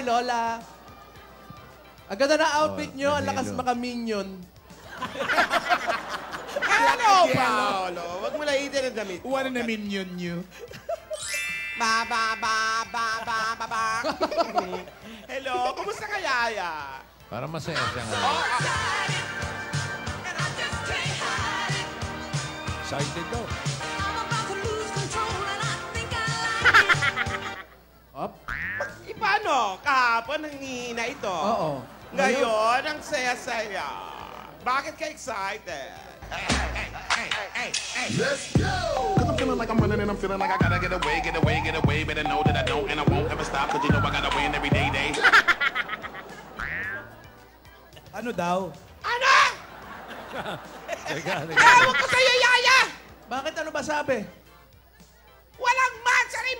Lola. Ang ganda na outfit nyo. Ang lakas maka-minion. Hello, Paolo. Huwag mo laitin ang damit. One na minion nyo. Ba. Hello, kumusta ka, Yaya? Parang masaya siya nga. Excited daw. Up. Paano? Kahapon nanghihina ito. Oo. Ngayon, ang saya-saya. Bakit ka excited? Let's go! Cause I'm feeling like I'm running and I'm feeling like I gotta get away. Better know that I don't and I won't ever stop. Cause you know I gotta win every day. Ano daw? Ano? Ewan ko sa'yo, Yaya! Bakit ano ba sabi? Walang mansari!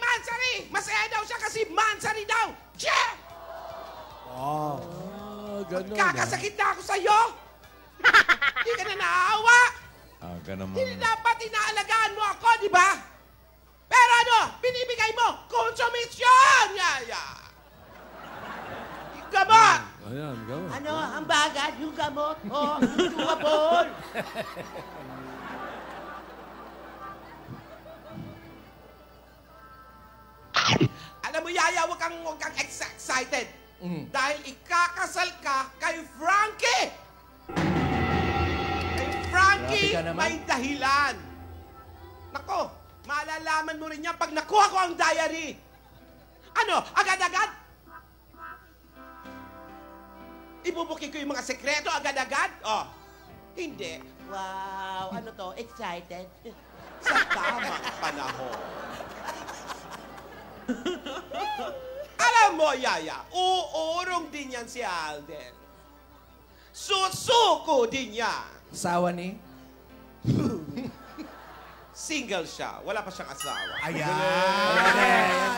Masaya daw siya kasi mansari daw! Che! Ganun. Kakasakit na ako sa'yo! Hindi ka na naawa! Ganun mo. Hindi dapat inaalagaan mo ako, di ba? Pero ano, binibigay mo, konsumisyon, Yaya! Gamot! Ayan, gawin. Ano, ang bagad, yung gamot mo, yung duwapon! Alam mo, Yaya, huwag kang excited. Dahil ikakasal ka kay Frankie! Kay Frankie, may dahilan. Nako, malalaman mo rin yan pag nakuha ko ang diary. Ano, agad-agad? Ibubukin ko yung mga sekreto agad-agad? Oh, hindi. Wow, ano to? Excited? Sa tamang panahon. Alam mo, Yaya, uurong din yan si Alden. Susuko din yan. Asawa ni? Single siya. Wala pa siyang asawa. Ayan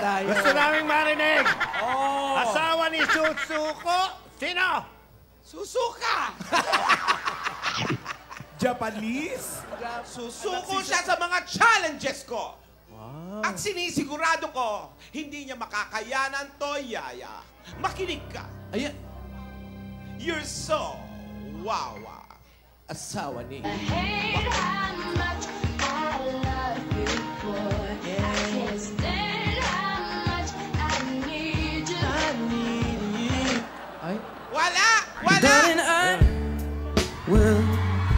tayo. Gusto naming marinig. Asawa ni Susuko. Sino? Susuka! Japanese? Susuko siya sa mga challenges ko. At sinisigurado ko, hindi niya makakayanan to, Yaya. Makinig ka. Ayan. You're so wawa. Asawa ni. Ay. Wala! Wala! Darling, I will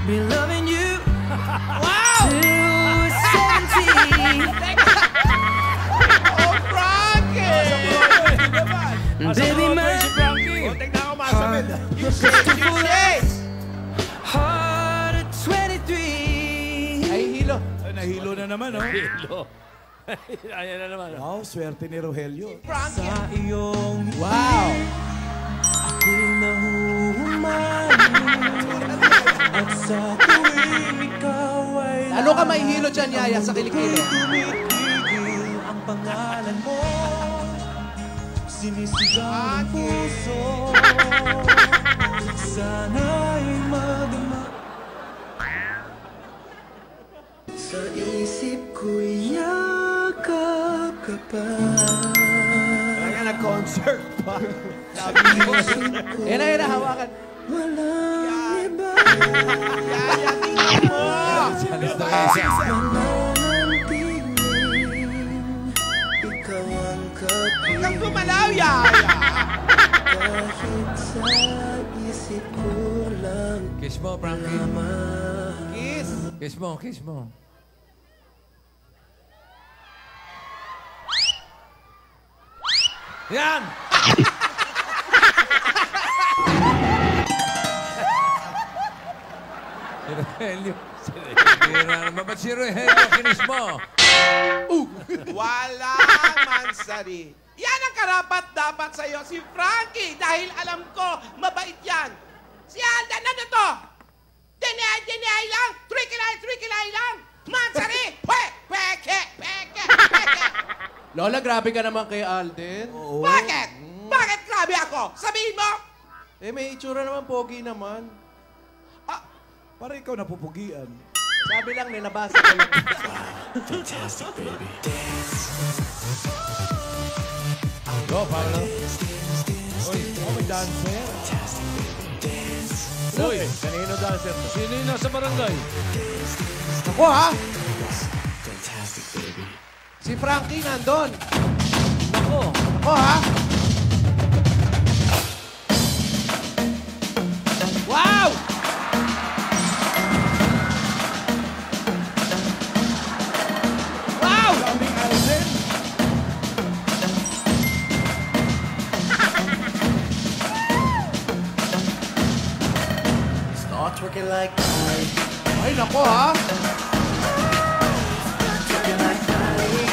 be loving you Wow! till 70. Oh, Frankie! Baby, my Tignan ko masabi. heart at 23. Ay, hilo. Ay, nahilo na naman, oh. Hilo. Ayan na naman. Wow, swerte ni Rogelio. Frankie! Sa iyong Wow. ako'y nahuhumaling at sa tuwing ikaw ay Lalo ka may hilo dyan, Yaya, sa kilikili. tumitigil ang pangalan mo. Sinisigaw ang puso. Sana'y magama. Sa isip ko'y yakap ka pa. Kaya nag-concert pa. Yan na, hawakan. Walang iba. Yaya, tingnan mo! Mananatiling ikaw ang Huwag kapiling. kang gumalaw, Yaya! Kahit sa isip ko lang Kiss mo, Frankie. naman. Kiss! Kiss mo, kiss mo. Yan! Si Rogelio. Ba't si Rogelio kinis mo? Walang mansari. Yan ang karapat-dapat sa'yo, si Frankie, dahil alam ko, mabait yan. Si Alden, ano to? Deny lang, trikilay lang. Mansari, peke. Lola, grabe ka naman kay Alden. Bakit? Bakit grabe ako? Sabihin mo? Eh, may itsura naman, pogi naman. Para ikaw napupugian. Sabi lang, nabasa ko lang. Go, Paolo. may dancer. Uy, kanino dancer to? Sino yung nasa barangay? Ako, ha? Si Frankie nandun. Ako. Ako, ha? Wow! Wow! Kaming Alden. Start twerking like Ay, nako, ha? twerking like Miley.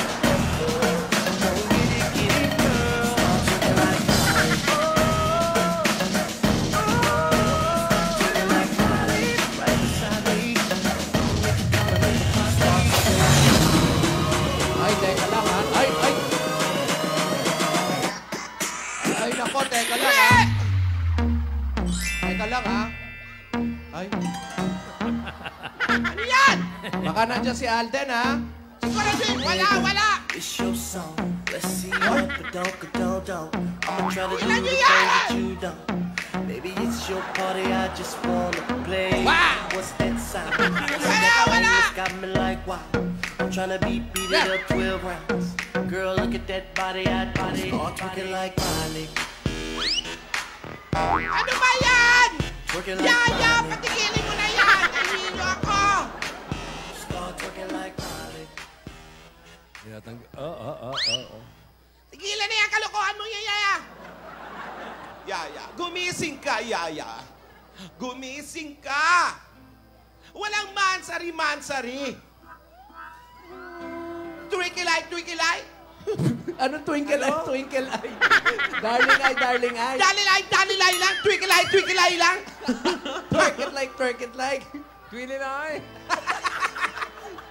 Don't get it, girl. Start twerking like Miley. Twerking like Miley, right beside me. Ay, teka lang, ha? Ay, ay! Ay, nako, teka lang, ha? Teka lang, ha? Ay, Ano yan? baka nandiyan si Alden, ha? Siguro din. Wala. It's your song. Let's see what the don't. I'ma try to do the Ilan things yun yan? that you don't. Maybe it's your party, I just wanna play. Wow. What's that sound? Wala. It's got me like wow. I'm trying to beat it Yeah. up 12 rounds. Girl, look at that body, I'd body. Start twerking like Miley. Ano ba yan? Twerking like Yaya, Miley. patigilin mo na yan. Nahihilo ako. Start twerking like Miley. Tigilan na yan, kalokohan mo yan, Yaya. Yaya, gumising ka, Yaya. Gumising ka. Walang mansari-mansari. Twinkle-eye. Anong twinkle eye, twinkle eye? Darling eye, darling eye. Dali-lay lang. Twinkle-eye lang. Twerk it like. Twili na ay.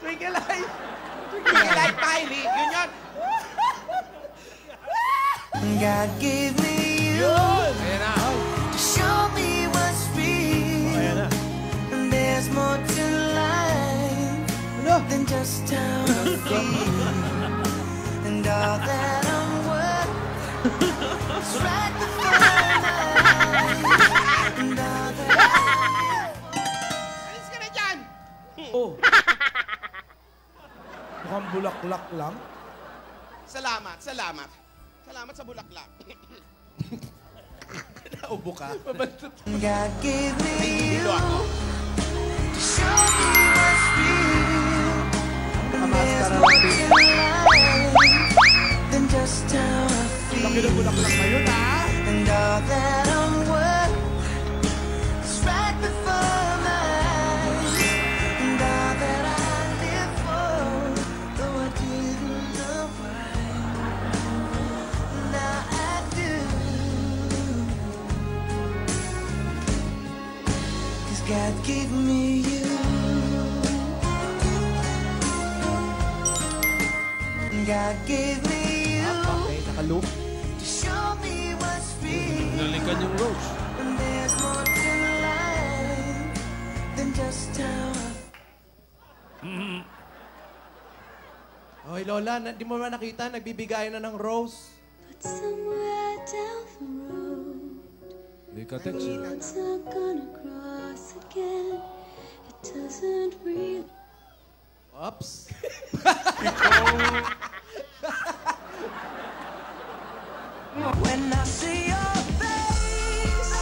Twinkle eye. Twinkle-eye, Miley. Yun yun. God gave me you Ayan na. to show me what's real. Ayan na. And there's more to life than just how I feel. And all that I'm worth is right before my eyes. And all that Alis ka na dyan. Oh. Mukhang bulaklak lang. Salamat. Salamat sa bulaklak. Naubo ka. God gave me Nahihilo ako. to show me what's real. And there's Nakamascara more lang. to life than just how I feel. Laki ng bulaklak na yun, ha? And all that I'm worth is right before my eyes. And all that I live for, though I didn't know why, now I do. 'Cause God gave me you. God gave me you. Okay, nakaloop. To show me what's real. Nalikan yung rose. And there's more to life than just how I Hoy, Lola, di mo ba nakita? Nagbibigayan na ng rose. But somewhere down the road, Hindi ka text. roads are gonna cross again. It doesn't really. Oops. When I see your face,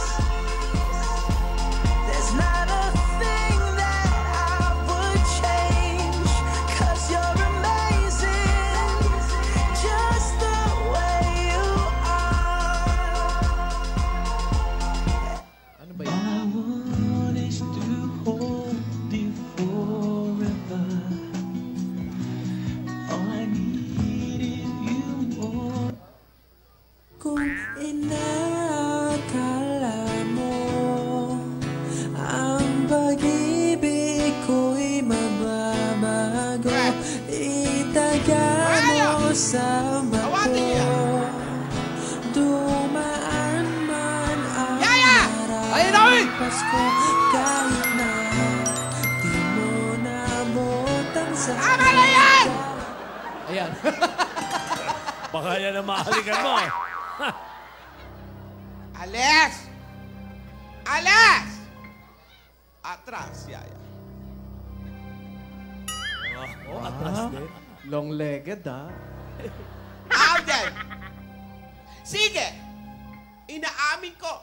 there's not a thing that I would change. 'Cause you're amazing, just the way you are. Ano ba yun? I want is to hold you forever. All I need is you more. Kung inakala mo ang pag-ibig ko'y mababago, itaga mo sa Awatin niya. bato. Dumaan man ang Yaya! Ayun na, oy! Pasko, kahit na di mo nabutan sa Tama na yan! Ayan. Baka yan ang mahalikan mo. Alis! Alis! Atras, Yaya. Atras din. Long-legged, ha? Alden! Sige! Inaamin ko.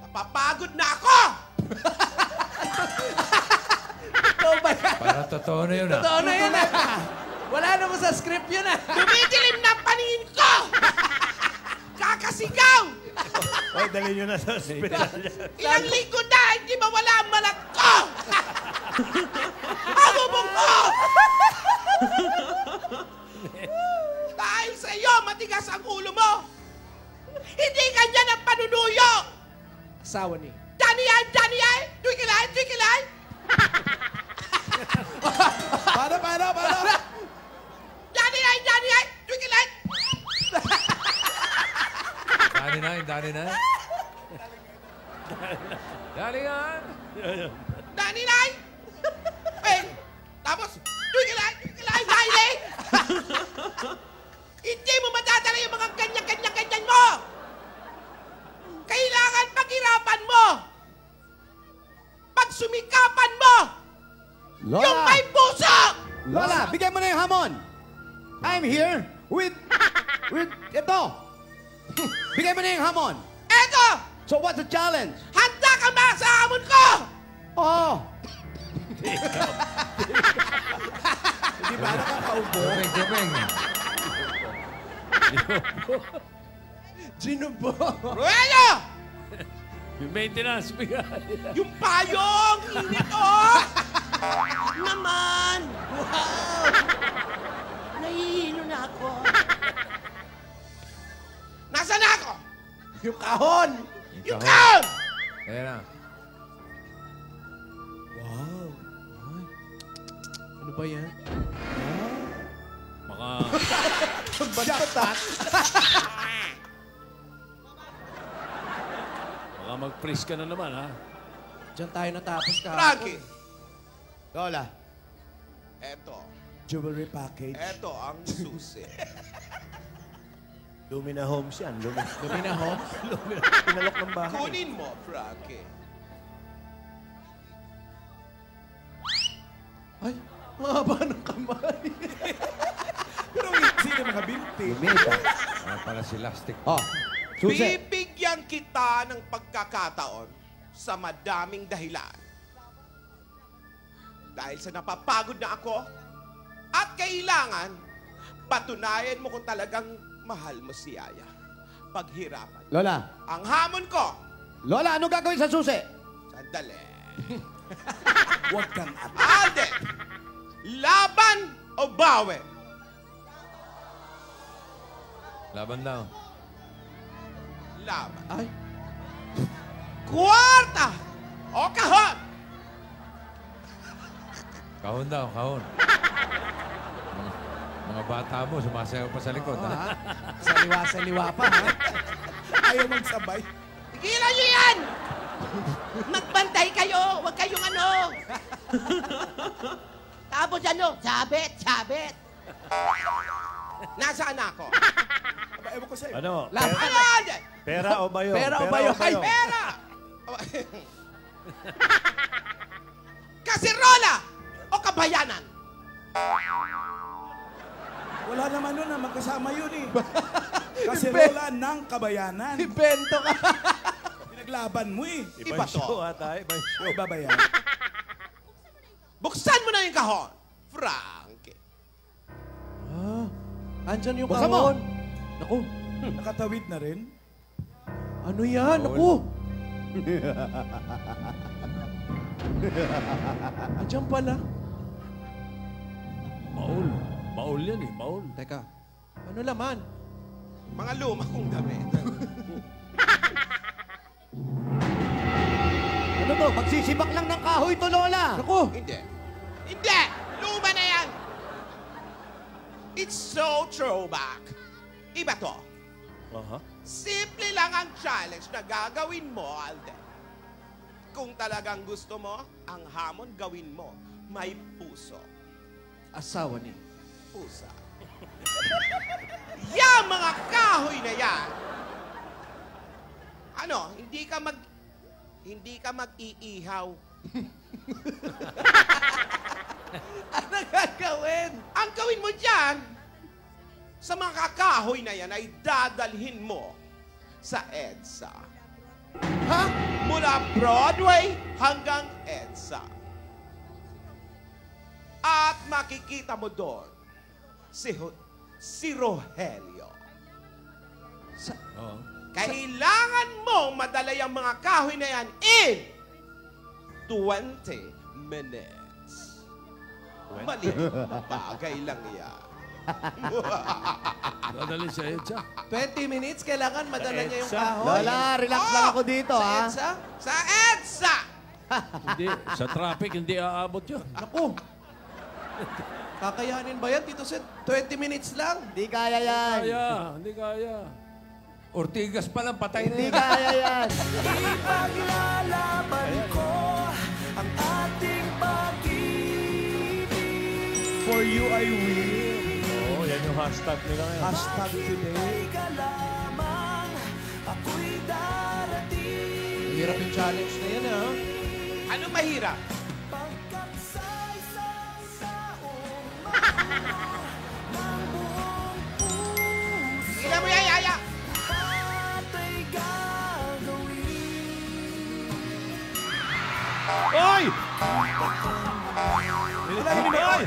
Napapagod na ako! Totoo ba yan? Para totoo na yun, ah. Totoo na yun, ha? Wala naman sa script yun, ha? Dumidilim na ang paningin ko! Kakasigaw! Ay, dali nyo na sa ospital. Ilang linggo na, hindi mawala ang malat ko! Abubong ko! Dahil sa iyo, matigas ang ulo mo! Hindi ganyan ang panunuyo! Asawa ni. Daniel! Daniel! Twikilay! Twikilay! Para! Daniel! Daniel! Twikilay! Dali na. Galingan! Daniel! Eh, tapos, twikilay! Twikilay! Daniel! Hindi mo madadala yung mga ganyan mo! Kailangan paghirapan mo! Pagsumikapan mo! Lola! Yung may puso! Lola, bigyan mo na yung hamon. I'm here with ito. Bigyan mo na yung hamon. Eto! So what's the challenge? Handa ka ba sa hamon ko? Oh, Hindi ba nakakaupo? Jumeng. Ginubo. Ruelo! Yung maintenance, bigay. Yung payong! Init, oh! Naman! Wow! Nahihilo na ako. Nasaan na ako? Yung kahon. Yung count! Ayan na. Ano ba yan? Baka... Baka mag-freeze ka na naman, ha? Diyan tayo natapos kahapon. Frankie, Lola. eto. Jewelry package. Eto ang susi. Lumina Homes yan. Lumina Homes. Pinalok ng bahay. Kunin mo, Frankie. Ay, mahaba ng kamay. Pero hindi na makabinti. Lumita. Para si Lastic. Oh, susi. Bibigyan kita ng pagkakataon sa madaming dahilan. Dahil sa napapagod na ako at kailangan patunayan mo kung talagang mahal mo si Yaya. Paghirapan. Lola. Ang hamon ko, Lola, ano gagawin sa susi? sandali. Huwag kang Alden, laban o bawi? Laban daw. Laban. Ay, Kwarta o kahon? Kahon daw, kahon. Mga bata mo, sumasayaw pa sa likod, ha? saliwa-saliwa pa, ha? Ayaw magsabay. Tigilan niyo yan! Magbantay kayo! Huwag kayong ano! Tapos ano? Sabit! Nasaan ako? Ewan ko sa'yo. Ano? Laban. Ano, Alden? Pera o bayo? Pera o bayo? Ay, Pera! Kasirola o kabayanan? Wala naman nun na magkasama yun eh. Kasi rola ng kabayanan. Ibento ka. Pinaglaban mo eh. Iba to. Ibang show. Iba ba yan? Buksan mo na yung kahon. Frankie. Ah, andyan yung Buksan mo. kahon. Naku, Nakatawid na rin. ano yan? Naku. Andyan pala. Baul. Baul yan eh. Baul. Teka, ano laman? Mga luma kong damit. Ano to? Magsisibak lang ng kahoy to, Lola. Naku, Hindi. Hindi! Luma na yan! It's so throwback. Iba to. Aha. Simple lang ang challenge na gagawin mo, Alden. Kung talagang gusto mo, ang hamon gawin mo. May puso. asawa ni. Pusa. Yang mga kahoy na yan, Ano, hindi ka mag-iihaw. Ano gagawin? Ang gawin mo dyan, sa mga kakahoy na yan ay dadalhin mo sa EDSA. Ha? Mula Broadway hanggang EDSA. At makikita mo doon si Rogelio. Kailangan mong madala yung mga kahoy na yan in 20 minutes. Mali, bagay lang yan. Dadali sa EDSA. 20 minutes, kailangan madala niya yung kahoy. Lola, relax lang ako dito, Sa ha? EDSA? Sa EDSA! Hindi, sa traffic, hindi aabot yun. Naku. Kakayanin ba yan, Tito Sen? 20 minutes lang. Hindi kaya yan. Hindi kaya. Ortigas pa lang, patay na Hindi yan. kaya yan. Ipaglalaban ko ang ating pag-ibig. For you, I will. Oo, yan yung hashtag nila ngayon. Hashtag today. Ka lamang, ako'y darating. Hirap yung challenge na yan, ha? Ano mahirap? Pagkat sa isang taong mahal ng buong puso, Tingnan mo yan, Yaya! lahat ay gagawin. Oy! Oy!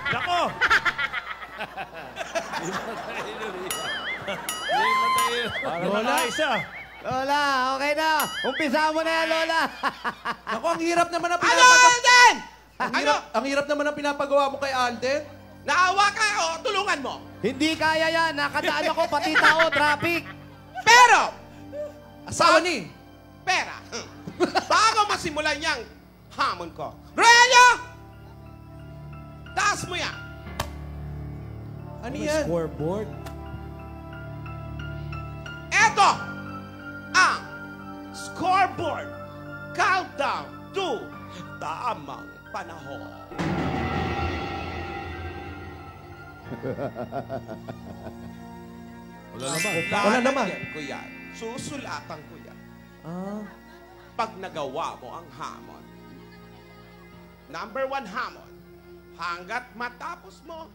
Nako! Para na isa. Lola, okay na. Umpisa mo na yan, Lola. Naku, ang hirap naman ang Ano, Alden? Ang hirap naman ang pinapagawa mo kay Alden. Naawa ka o tulungan mo? Hindi kaya yan. Nakadaan ako, pati tao, traffic. Pero, Asawa ni. pera. Bago masimulan niyang hamon ko. Rogelio! Taas mo yan. Ano yan? Scoreboard. Eto ang scoreboard. Countdown to tamang panahon. Wala naman. Wala naman. Lalagyan ko yan. Susulatan ko yan. Ah. Pag nagawa mo ang hamon. Number 1 hamon. Hanggat matapos mo.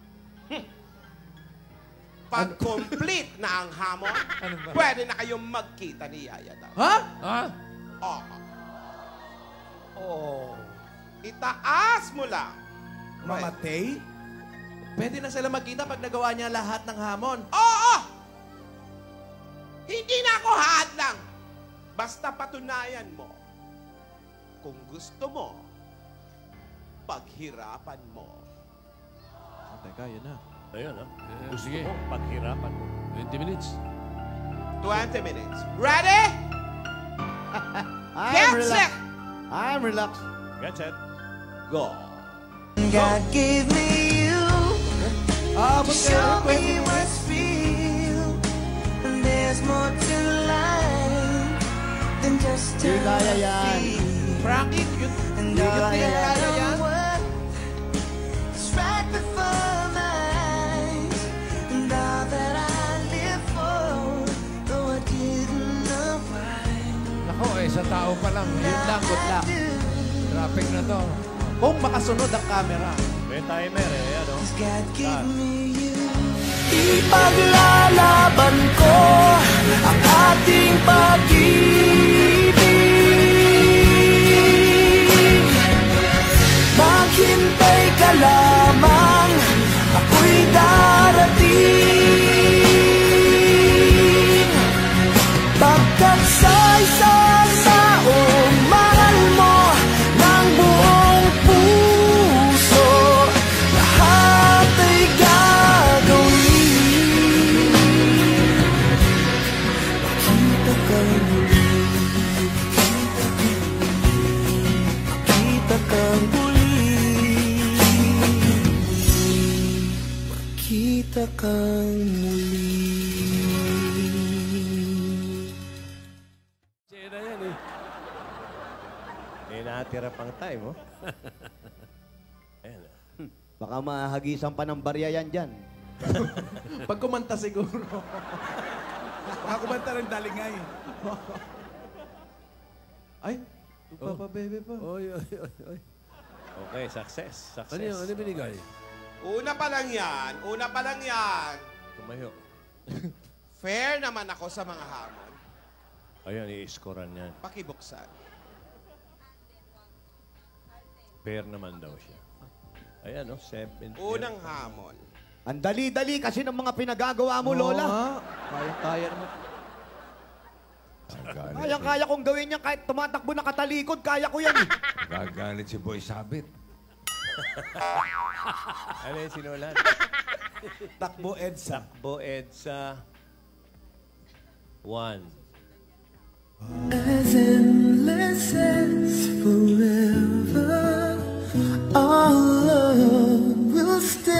Pag complete na ang hamon, Ano ba? pwede na kayong magkita ni Yaya daw. Ha? Ha? Oh. Itaas mo lang. Mamatay? Pwede na sila magkita pag nagawa niya lahat ng hamon. Oo! Hindi na ako hadlang. Basta patunayan mo. Kung gusto mo, paghirapan mo. Teka, yun na. Ayun, ha? Gusto sige. mo, paghirapan mo. 20 minutes. 20 minutes. Ready? I'm Get relaxed. set! I'm relaxed. Get set. Go! God gave me you. Abot Show ka me what's real. And there's more to life than just Hindi how kaya I yan. feel. Frankie, yun. And Yun all din that kaya I yan. want is right before my eyes. And all that I live for, though I didn't know why. Nako, sa tao pa lang. Yun lang, good luck. Traffic na to. Kung makasunod ang camera. May timer, eh. Ano? God gave me you. Ipaglalaban ko ang ating pag-ibig. Maghintay ka lamang, ako'y darating. Pagkat sa isang taong mahal mo ng buong puso, lahat ay gagawin. Makita kang muli, makita kang muli, makita kang muli. Sira yan eh. May natira pang time, oh. Ayan, Baka mahagisan pa ng barya yan dyan. Pag kumanta siguro. Baka kumanta ng dalingay. Nagpapabebe pa. Oy, oy, oy, oy. Okay, success. Ano yun? Ano binigay? Una pa lang yan. Una pa lang yan. Tumayo. Fair naman ako sa mga hamon. Ayan, i-scorean yan. Pakibuksan. Pair naman daw siya. Ayan, no? 7. Unang hamon. Ang dali-dali kasi ng mga pinagagawa mo, Oo Lola. nga. Kaya-kaya naman. Kaya kong gawin yan kahit tumatakbo na katalikod. Kaya ko yan. Gagalit si Boy Sabit. Ano yung sinulat? Takbo EDSA. Takbo EDSA 1. As endless as forever, our love will stay.